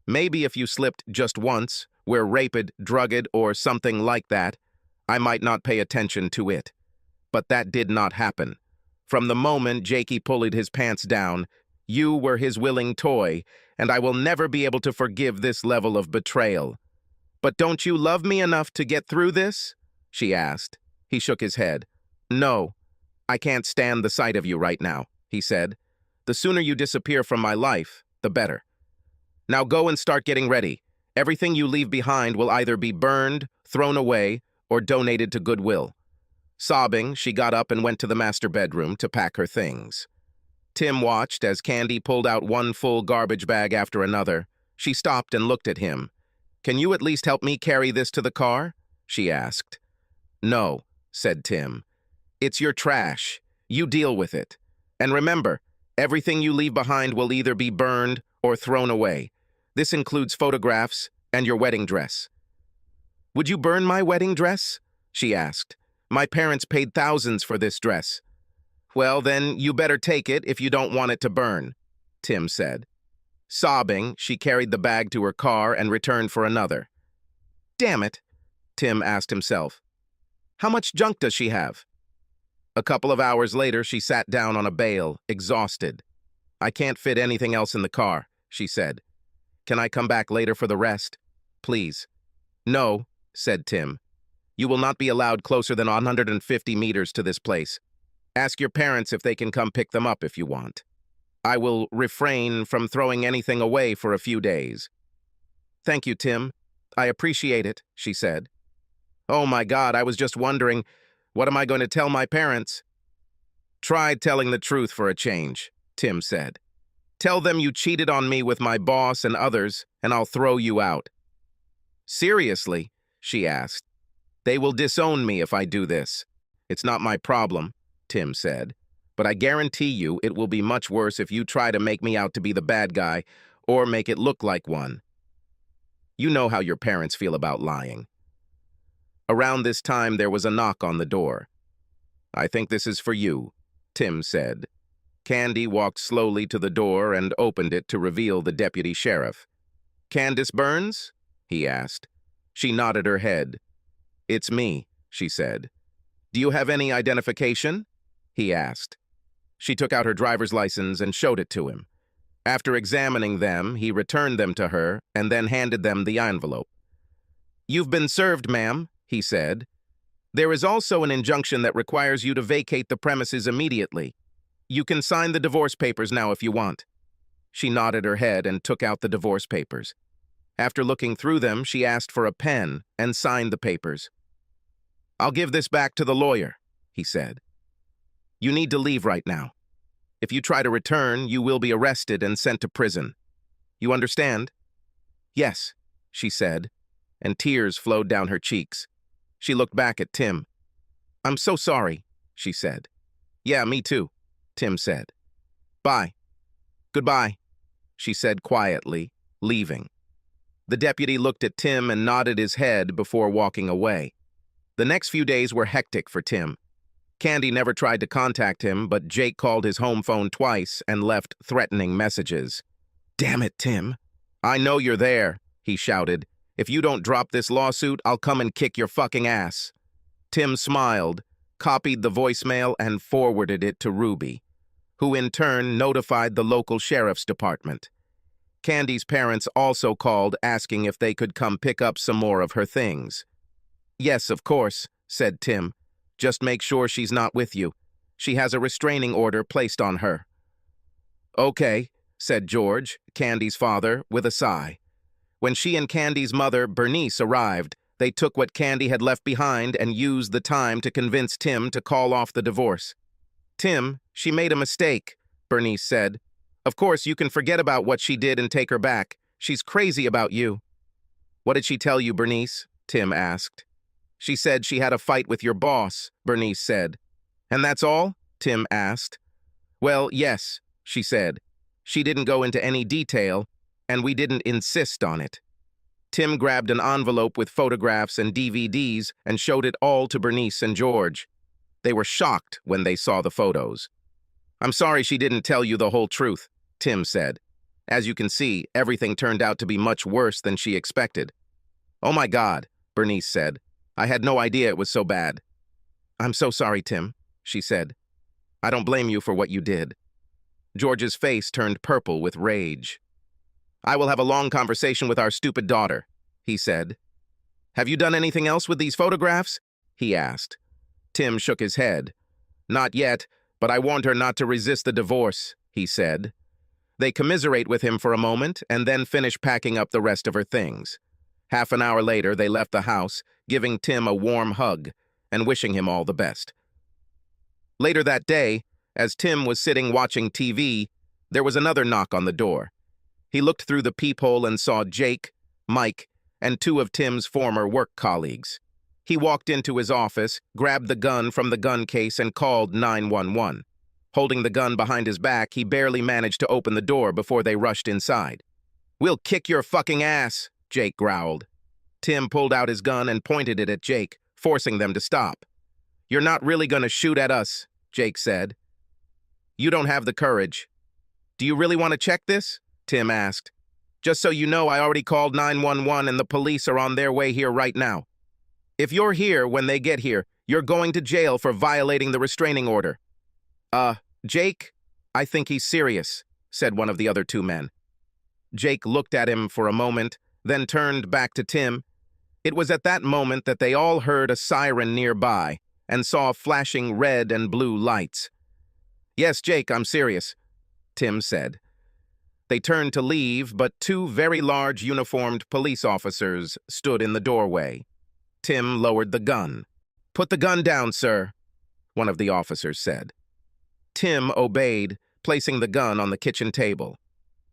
Maybe if you slipped just once, were raped, drugged, or something like that, I might not pay attention to it. But that did not happen. From the moment Jakey pulled his pants down, you were his willing toy, and I will never be able to forgive this level of betrayal." "But don't you love me enough to get through this?" she asked. He shook his head. "No, I can't stand the sight of you right now," he said. "The sooner you disappear from my life, the better. Now go and start getting ready. Everything you leave behind will either be burned, thrown away, or donated to Goodwill." Sobbing, she got up and went to the master bedroom to pack her things. Tim watched as Candy pulled out one full garbage bag after another. She stopped and looked at him. "Can you at least help me carry this to the car?" she asked. "No," said Tim. "It's your trash. You deal with it. And remember, everything you leave behind will either be burned or thrown away. This includes photographs and your wedding dress." "Would you burn my wedding dress?" she asked. "My parents paid thousands for this dress." "Well, then you better take it if you don't want it to burn," Tim said. Sobbing, she carried the bag to her car and returned for another. "Damn it," Tim asked himself. "How much junk does she have?" A couple of hours later, she sat down on a bale, exhausted. "I can't fit anything else in the car," she said. "Can I come back later for the rest? Please." "No," said Tim. "You will not be allowed closer than 150 meters to this place. Ask your parents if they can come pick them up if you want. I will refrain from throwing anything away for a few days." "Thank you, Tim. I appreciate it," she said. "Oh my God, I was just wondering, what am I going to tell my parents?" "Try telling the truth for a change," Tim said. "Tell them you cheated on me with my boss and others, and I'll throw you out." "Seriously?" she asked. "They will disown me if I do this." "It's not my problem," Tim said. "But I guarantee you it will be much worse if you try to make me out to be the bad guy or make it look like one. You know how your parents feel about lying." Around this time, there was a knock on the door. "I think this is for you," Tim said. Candy walked slowly to the door and opened it to reveal the deputy sheriff. "Candace Burns?" he asked. She nodded her head. "It's me," she said. "Do you have any identification?" he asked. She took out her driver's license and showed it to him. After examining them, he returned them to her and then handed them the envelope. "You've been served, ma'am," he said. "There is also an injunction that requires you to vacate the premises immediately. You can sign the divorce papers now if you want." She nodded her head and took out the divorce papers. After looking through them, she asked for a pen and signed the papers. "I'll give this back to the lawyer," he said. "You need to leave right now. If you try to return, you will be arrested and sent to prison. You understand?" "Yes," she said, and tears flowed down her cheeks. She looked back at Tim. "I'm so sorry," she said. "Yeah, me too," Tim said. "Bye." "Goodbye," she said quietly, leaving. The deputy looked at Tim and nodded his head before walking away. The next few days were hectic for Tim. Candy never tried to contact him, but Jake called his home phone twice and left threatening messages. "Damn it, Tim. I know you're there," he shouted. "If you don't drop this lawsuit, I'll come and kick your fucking ass." Tim smiled, copied the voicemail, and forwarded it to Ruby, who in turn notified the local sheriff's department. Candy's parents also called asking if they could come pick up some more of her things. "Yes, of course," said Tim. "Just make sure she's not with you. She has a restraining order placed on her." "Okay," said George, Candy's father, with a sigh. When she and Candy's mother, Bernice, arrived, They took what Candy had left behind and used the time to convince Tim to call off the divorce. "Tim, she made a mistake," Bernice said. "Of course, you can forget about what she did and take her back. She's crazy about you." "What did she tell you, Bernice?" Tim asked. "She said she had a fight with your boss," Bernice said. "And that's all?" Tim asked. "Well, yes," she said. "She didn't go into any detail, and we didn't insist on it." Tim grabbed an envelope with photographs and DVDs and showed it all to Bernice and George. They were shocked when they saw the photos. "I'm sorry she didn't tell you the whole truth," Tim said. "As you can see, everything turned out to be much worse than she expected." "Oh my God," Bernice said. "I had no idea it was so bad." "I'm so sorry, Tim," she said. "I don't blame you for what you did." George's face turned purple with rage. "I will have a long conversation with our stupid daughter," he said. "Have you done anything else with these photographs?" he asked. Tim shook his head. "Not yet, but I warned her not to resist the divorce," he said. They commiserate with him for a moment and then finish packing up the rest of her things. Half an hour later, they left the house, giving Tim a warm hug and wishing him all the best. Later that day, as Tim was sitting watching TV, there was another knock on the door. He looked through the peephole and saw Jake, Mike, and two of Tim's former work colleagues. He walked into his office, grabbed the gun from the gun case, and called 911. Holding the gun behind his back, he barely managed to open the door before they rushed inside. "We'll kick your fucking ass," Jake growled. Tim pulled out his gun and pointed it at Jake, forcing them to stop. "You're not really going to shoot at us," Jake said. "You don't have the courage." "Do you really want to check this?" Tim asked. "Just so you know, I already called 911 and the police are on their way here right now. If you're here when they get here, you're going to jail for violating the restraining order." Jake, I think he's serious," said one of the other two men. Jake looked at him for a moment, then turned back to Tim. It was at that moment that they all heard a siren nearby and saw flashing red and blue lights. "Yes, Jake, I'm serious," Tim said. They turned to leave, but two very large uniformed police officers stood in the doorway. Tim lowered the gun. "Put the gun down, sir," one of the officers said. Tim obeyed, placing the gun on the kitchen table.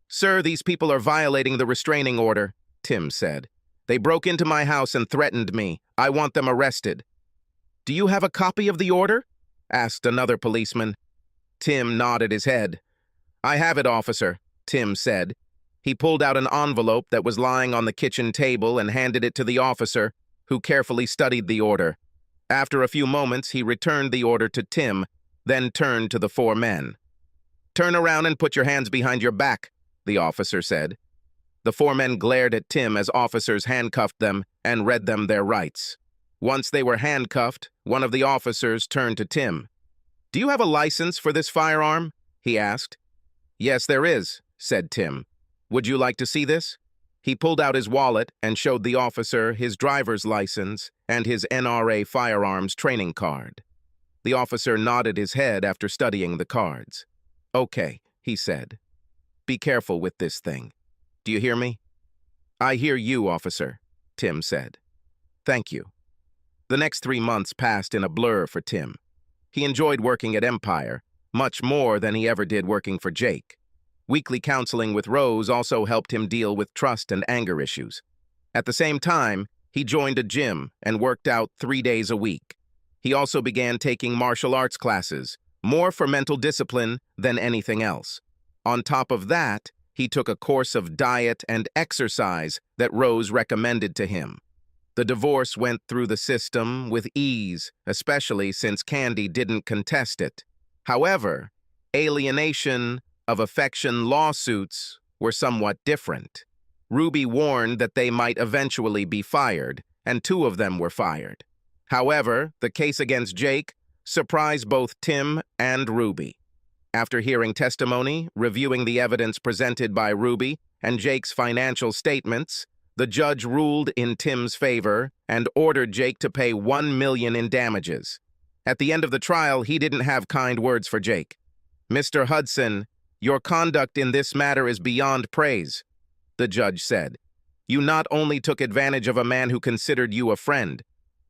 "Sir, these people are violating the restraining order," Tim said. "They broke into my house and threatened me. I want them arrested." "Do you have a copy of the order?" asked another policeman. Tim nodded his head. "I have it, officer," Tim said. He pulled out an envelope that was lying on the kitchen table and handed it to the officer, who carefully studied the order. After a few moments, he returned the order to Tim, then turned to the four men. "Turn around and put your hands behind your back," the officer said. The four men glared at Tim as officers handcuffed them and read them their rights. Once they were handcuffed, one of the officers turned to Tim. "Do you have a license for this firearm?" he asked. "Yes, there is," said Tim. "Would you like to see this?" He pulled out his wallet and showed the officer his driver's license and his NRA firearms training card. The officer nodded his head after studying the cards. "Okay," he said. "Be careful with this thing. Do you hear me?" "I hear you, officer," Tim said. "Thank you." The next 3 months passed in a blur for Tim. He enjoyed working at Empire, much more than he ever did working for Jake. Weekly counseling with Rose also helped him deal with trust and anger issues. At the same time, he joined a gym and worked out 3 days a week. He also began taking martial arts classes, more for mental discipline than anything else. On top of that, he took a course of diet and exercise that Rose recommended to him. The divorce went through the system with ease, especially since Candy didn't contest it. However, alienation of affection lawsuits were somewhat different. Ruby warned that they might eventually be fired, and 2 of them were fired. However, the case against Jake surprised both Tim and Ruby. After hearing testimony, reviewing the evidence presented by Ruby, and Jake's financial statements, the judge ruled in Tim's favor and ordered Jake to pay $1 million in damages. At the end of the trial, he didn't have kind words for Jake. "Mr. Hudson, your conduct in this matter is beyond praise," the judge said. You not only took advantage of a man who considered you a friend,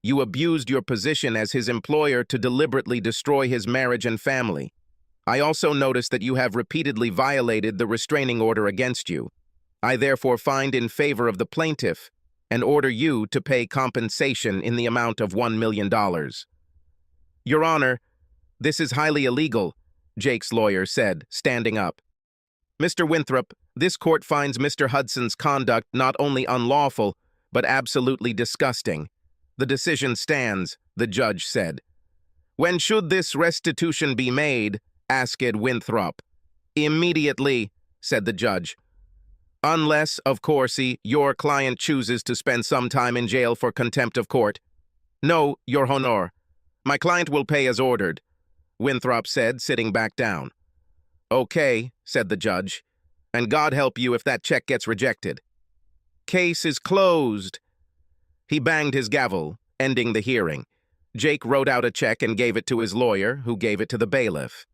you abused your position as his employer to deliberately destroy his marriage and family. I also noticed that you have repeatedly violated the restraining order against you. I therefore find in favor of the plaintiff and order you to pay compensation in the amount of $1 million. Your Honor, this is highly illegal, Jake's lawyer said, standing up. Mr. Winthrop, this court finds Mr. Hudson's conduct not only unlawful, but absolutely disgusting. The decision stands, the judge said. When should this restitution be made? Asked Winthrop. Immediately, said the judge. Unless, of course, your client chooses to spend some time in jail for contempt of court. No, Your Honor. My client will pay as ordered, Winthrop said, sitting back down. Okay, said the judge, and God help you if that check gets rejected. Case is closed. He banged his gavel, ending the hearing. Jake wrote out a check and gave it to his lawyer, who gave it to the bailiff.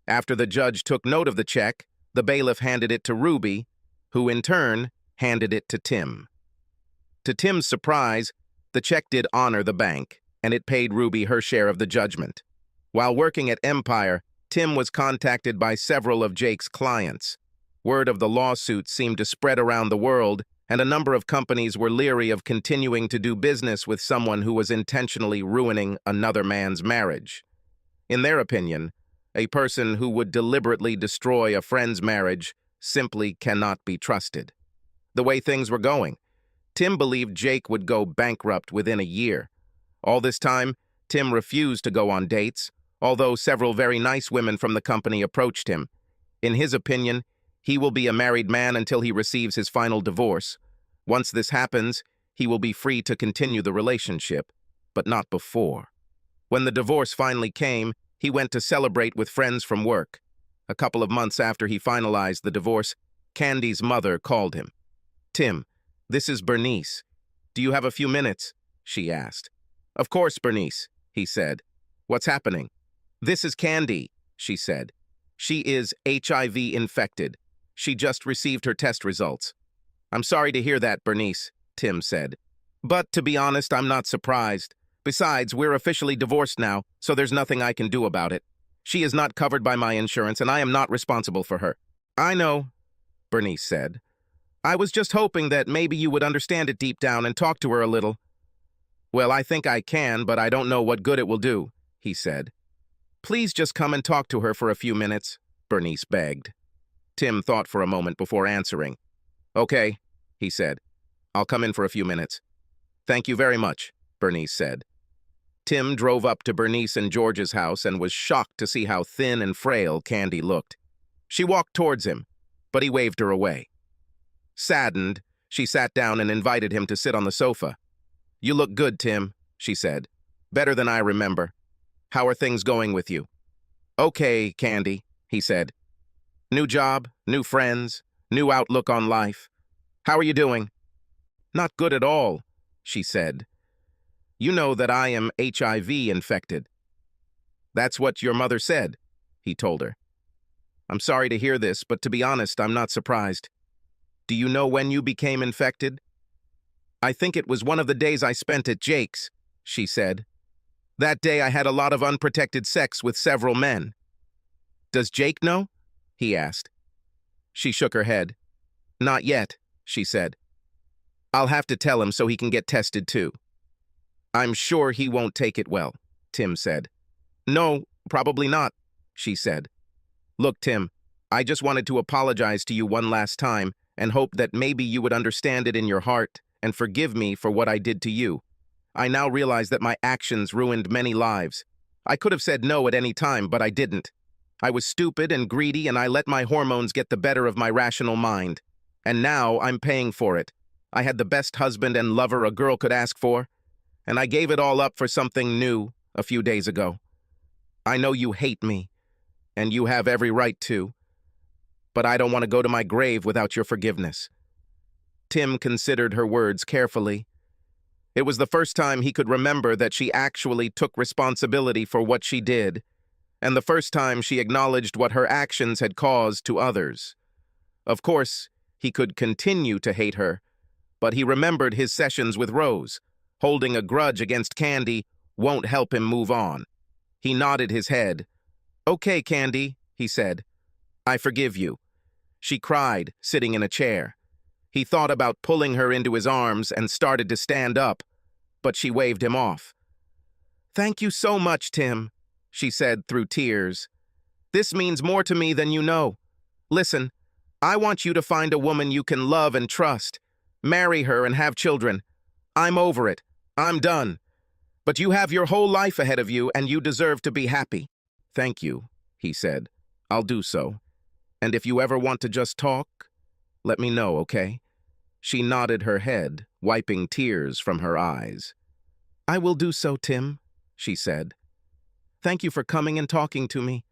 After the judge took note of the check, the bailiff handed it to Ruby, who in turn handed it to Tim. To Tim's surprise, the check did honor the bank, and it paid Ruby her share of the judgment. While working at Empire, Tim was contacted by several of Jake's clients. Word of the lawsuit seemed to spread around the world, and a number of companies were leery of continuing to do business with someone who was intentionally ruining another man's marriage. In their opinion, a person who would deliberately destroy a friend's marriage simply cannot be trusted. The way things were going, Tim believed Jake would go bankrupt within a year. All this time, Tim refused to go on dates, although several very nice women from the company approached him. In his opinion, he will be a married man until he receives his final divorce. Once this happens, he will be free to continue the relationship, but not before. When the divorce finally came, he went to celebrate with friends from work. A couple of months after he finalized the divorce, Candy's mother called him. Tim, this is Bernice. Do you have a few minutes? She asked. Of course, Bernice, he said. What's happening? This is Candy, she said. She is HIV infected. She just received her test results. I'm sorry to hear that, Bernice, Tim said. But to be honest, I'm not surprised. Besides, we're officially divorced now, so there's nothing I can do about it. She is not covered by my insurance, and I am not responsible for her. I know, Bernice said. I was just hoping that maybe you would understand it deep down and talk to her a little. Well, I think I can, but I don't know what good it will do, he said. Please just come and talk to her for a few minutes, Bernice begged. Tim thought for a moment before answering. Okay, he said. I'll come in for a few minutes. Thank you very much, Bernice said. Tim drove up to Bernice and George's house and was shocked to see how thin and frail Candy looked. She walked towards him, but he waved her away. Saddened, she sat down and invited him to sit on the sofa. You look good, Tim, she said. Better than I remember. How are things going with you? Okay, Candy, he said. New job, new friends, new outlook on life. How are you doing? Not good at all, she said. You know that I am HIV infected. That's what your mother said, he told her. I'm sorry to hear this, but to be honest, I'm not surprised. Do you know when you became infected? I think it was one of the days I spent at Jake's, she said. That day I had a lot of unprotected sex with several men. Does Jake know? He asked. She shook her head. Not yet, she said. I'll have to tell him so he can get tested too. I'm sure he won't take it well, Tim said. No, probably not, she said. Look, Tim, I just wanted to apologize to you one last time and hope that maybe you would understand it in your heart and forgive me for what I did to you. I now realize that my actions ruined many lives. I could have said no at any time, but I didn't. I was stupid and greedy, and I let my hormones get the better of my rational mind. And now I'm paying for it. I had the best husband and lover a girl could ask for, and I gave it all up for something new a few days ago. I know you hate me, and you have every right to, but I don't want to go to my grave without your forgiveness. Tim considered her words carefully. It was the first time he could remember that she actually took responsibility for what she did, and the first time she acknowledged what her actions had caused to others. Of course, he could continue to hate her, but he remembered his sessions with Rose. Holding a grudge against Candy won't help him move on. He nodded his head. "Okay, Candy," he said. "I forgive you." She cried, sitting in a chair. He thought about pulling her into his arms and started to stand up, but she waved him off. "Thank you so much, Tim," she said through tears. "This means more to me than you know. Listen, I want you to find a woman you can love and trust. Marry her and have children. I'm over it. I'm done. But you have your whole life ahead of you, and you deserve to be happy." "Thank you," he said. "I'll do so. And if you ever want to just talk, let me know, okay?" She nodded her head, wiping tears from her eyes. "I will do so, Tim," she said. "Thank you for coming and talking to me.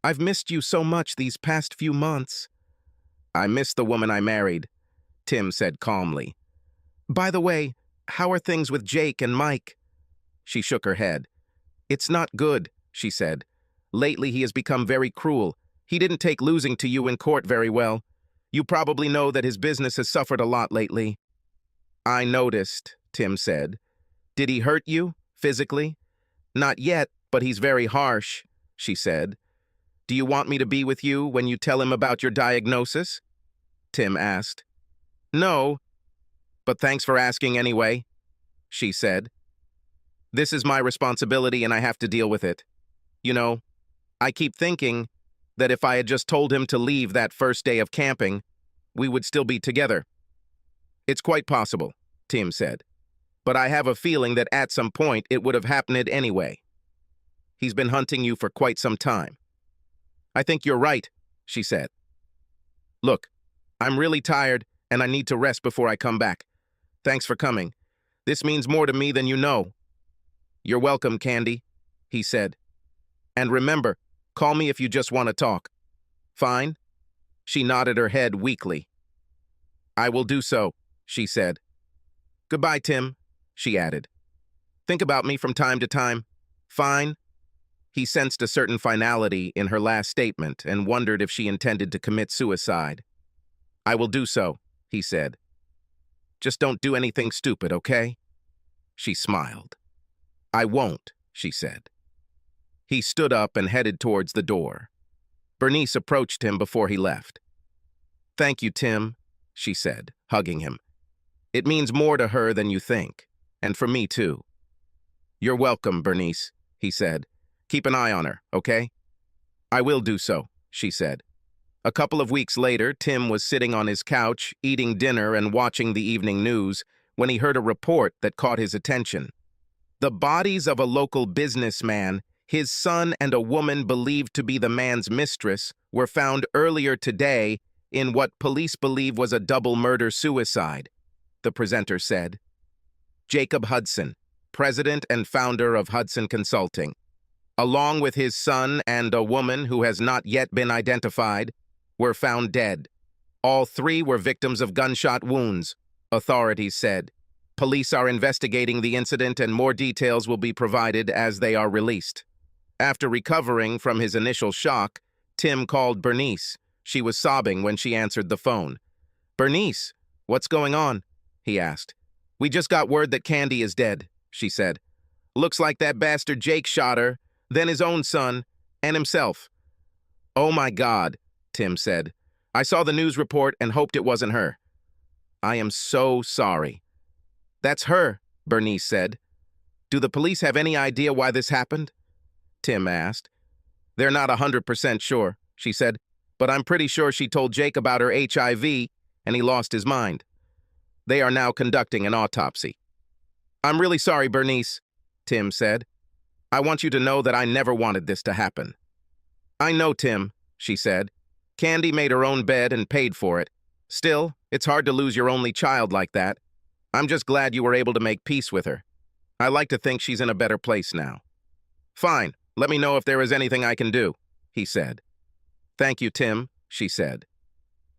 I've missed you so much these past few months." "I miss the woman I married," Tim said calmly. "By the way, how are things with Jake and Mike?" She shook her head. "It's not good," she said. "Lately he has become very cruel. He didn't take losing to you in court very well. You probably know that his business has suffered a lot lately." "I noticed," Tim said. "Did he hurt you, physically?" "Not yet, but he's very harsh," she said. "Do you want me to be with you when you tell him about your diagnosis?" Tim asked. "No, but thanks for asking anyway," she said. "This is my responsibility and I have to deal with it. You know, I keep thinking that if I had just told him to leave that first day of camping, we would still be together." "It's quite possible," Tim said. "But I have a feeling that at some point it would have happened anyway. He's been hunting you for quite some time." "I think you're right," she said. "Look, I'm really tired and I need to rest before I come back. Thanks for coming. This means more to me than you know." "You're welcome, Candy," he said. "And remember, call me if you just want to talk." "Fine?" She nodded her head weakly. "I will do so," she said. "Goodbye, Tim," she added. "Think about me from time to time. Fine?" He sensed a certain finality in her last statement and wondered if she intended to commit suicide. "I will do so," he said. "Just don't do anything stupid, okay?" She smiled. "I won't," she said. He stood up and headed towards the door. Bernice approached him before he left. "Thank you, Tim," she said, hugging him. "It means more to her than you think, and for me too." "You're welcome, Bernice," he said. "Keep an eye on her, okay?" "I will do so," she said. A couple of weeks later, Tim was sitting on his couch, eating dinner and watching the evening news, when he heard a report that caught his attention. The bodies of a local businessman, his son, and a woman believed to be the man's mistress were found earlier today in what police believe was a double murder-suicide, the presenter said. Jacob Hudson, president and founder of Hudson Consulting, along with his son and a woman who has not yet been identified, were found dead. All three were victims of gunshot wounds, authorities said. Police are investigating the incident and more details will be provided as they are released. After recovering from his initial shock, Tim called Bernice. She was sobbing when she answered the phone. "Bernice, what's going on?" he asked. "We just got word that Candy is dead," she said. "Looks like that bastard Jake shot her, then his own son, and himself." "Oh my God," Tim said. "I saw the news report and hoped it wasn't her." "I am so sorry." "That's her," Bernice said. "Do the police have any idea why this happened?" Tim asked. "They're not 100% sure," she said, "but I'm pretty sure she told Jake about her HIV and he lost his mind. They are now conducting an autopsy." "I'm really sorry, Bernice," Tim said. "I want you to know that I never wanted this to happen." "I know, Tim," she said. "Candy made her own bed and paid for it. Still, it's hard to lose your only child like that. I'm just glad you were able to make peace with her. I like to think she's in a better place now." "Fine, let me know if there is anything I can do," he said. "Thank you, Tim," she said.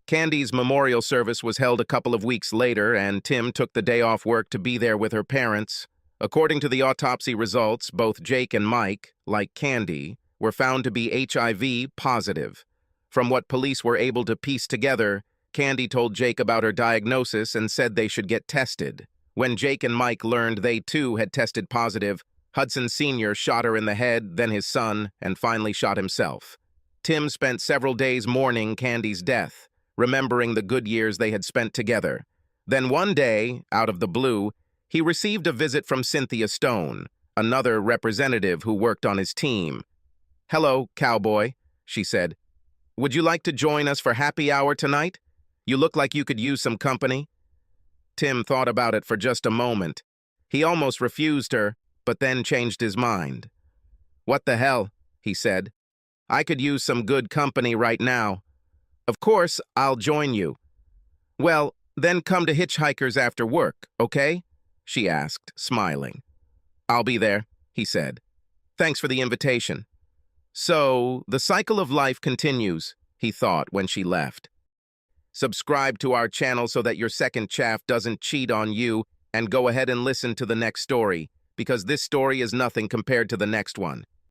Candy's memorial service was held a couple of weeks later, and Tim took the day off work to be there with her parents. According to the autopsy results, both Jake and Mike, like Candy, were found to be HIV positive. From what police were able to piece together, Candy told Jake about her diagnosis and said they should get tested. When Jake and Mike learned they too had tested positive, Hudson Sr. shot her in the head, then his son, and finally shot himself. Tim spent several days mourning Candy's death, remembering the good years they had spent together. Then one day, out of the blue, he received a visit from Cynthia Stone, another representative who worked on his team. "Hello, cowboy," she said. "Would you like to join us for happy hour tonight? You look like you could use some company." Tim thought about it for just a moment. He almost refused her, but then changed his mind. "What the hell," he said. "I could use some good company right now. Of course, I'll join you." "Well, then come to Hitchhikers after work, okay?" she asked, smiling. "I'll be there," he said. "Thanks for the invitation." So, the cycle of life continues, he thought when she left. Subscribe to our channel so that your second chaff doesn't cheat on you, and go ahead and listen to the next story, because this story is nothing compared to the next one.